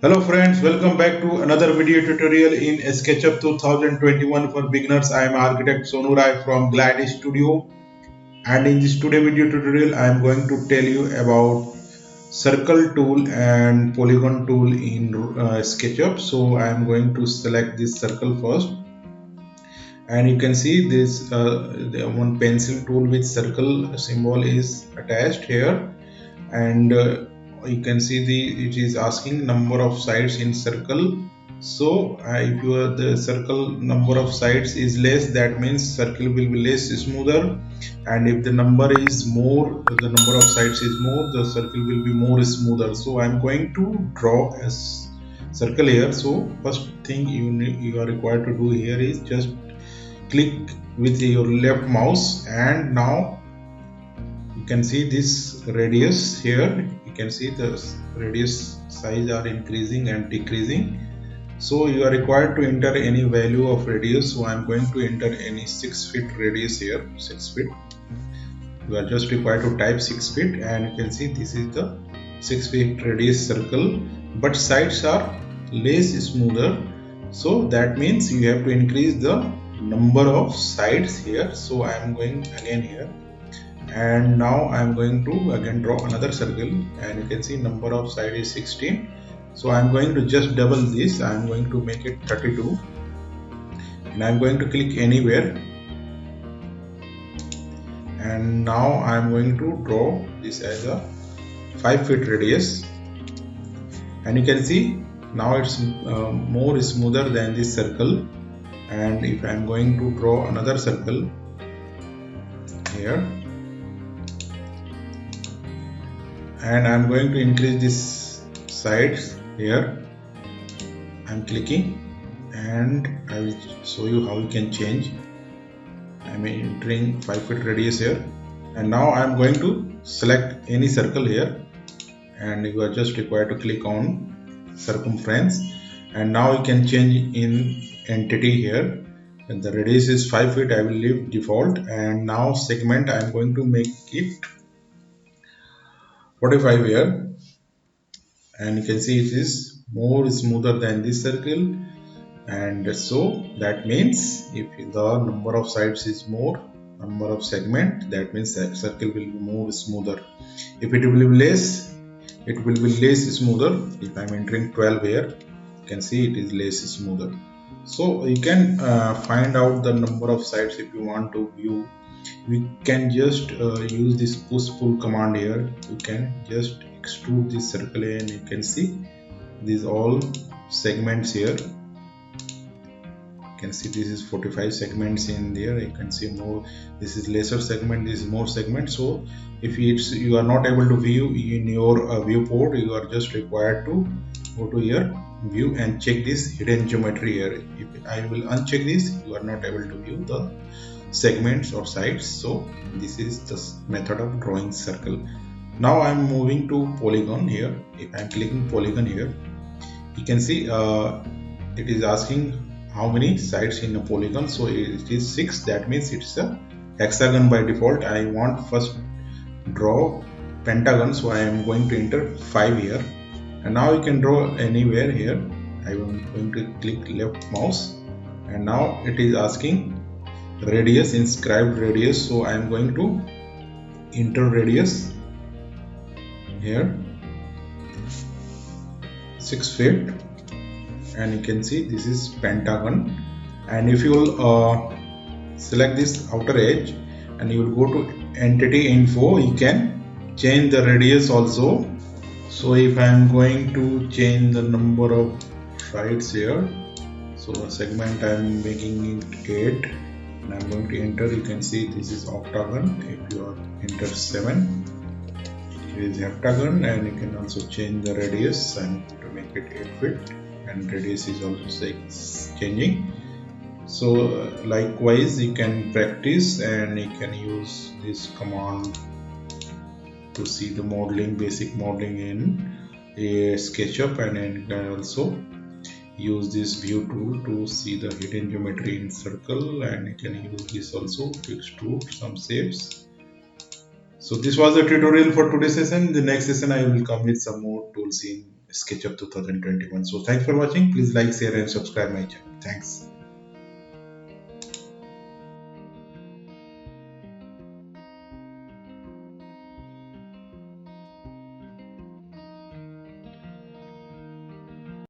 Hello friends, welcome back to another video tutorial in Sketchup 2021 for beginners. I am architect Sonu Rai from Glide Studio, and in this today video tutorial I am going to tell you about circle tool and polygon tool in Sketchup. So I am going to select this circle first, and you can see this the one pencil tool with circle symbol is attached here, and you can see it is asking number of sides in circle. So if the circle number of sides is less, that means circle will be less smoother, and if the number is more, the number of sides is more, the circle will be more smoother. So I'm going to draw a circle here. So first thing you are required to do here is just click with your left mouse, and now you can see this radius here. You can see the radius size are increasing and decreasing. So you are required to enter any value of radius. So I am going to enter any 6 feet radius here. 6 feet. You are just required to type 6 feet, and you can see this is the 6 feet radius circle, but sides are less smoother. So that means you have to increase the number of sides here. So I am going again here, and now I am going to again draw another circle, and you can see number of side is 16. So I am going to just double this. I am going to make it 32, and I am going to click anywhere, and now I am going to draw this as a 5 feet radius, and you can see now it's more smoother than this circle. And if I am going to draw another circle here, and I'm going to increase this sides here, I'm clicking, and I will show you how you can change. I'm entering 5 feet radius here, and now I'm going to select any circle here, and you are just required to click on circumference, and now you can change in entity here. And the radius is 5 feet, I will leave default, and now segment I'm going to make it 45 here, and you can see it is more smoother than this circle. And so that means if the number of sides is more, number of segment, that means that circle will be more smoother. If it will be less, it will be less smoother. If I'm entering 12 here, you can see it is less smoother. So you can find out the number of sides if you want to view. We can just use this push pull command here. You can just extrude this circle, and you can see these all segments here. You can see this is 45 segments in there. You can see more, this is lesser segment, this is more segment. So if you are not able to view in your viewport, you are just required to go to your view and check this hidden geometry here. If I will uncheck this, you are not able to view the segments or sides. So this is the method of drawing circle. Now I am moving to polygon here. If I am clicking polygon here, you can see it is asking how many sides in a polygon. So it is 6. That means it's a hexagon by default. I want first draw pentagon, so I am going to enter 5 here, and now you can draw anywhere here. I am going to click left mouse, and now it is asking radius, inscribed radius. So I am going to enter radius here 6 feet, and you can see this is pentagon. And if you will select this outer edge, and you will go to entity info, you can change the radius also. So if I am going to change the number of sides here, so a segment I am making it 8, and I am going to enter. You can see this is octagon. If you are enter 7, it is heptagon, and you can also change the radius. I am going to make it 8 feet, and radius is also changing. So likewise you can practice, and you can use this command to see the modeling, basic modeling in a SketchUp, and you can also use this view tool to see the hidden geometry in circle, and you can use this also to extrude some shapes. So this was the tutorial for today's session. The next session I will come with some more tools in SketchUp 2021. So thanks for watching. Please like, share and subscribe my channel. Thanks.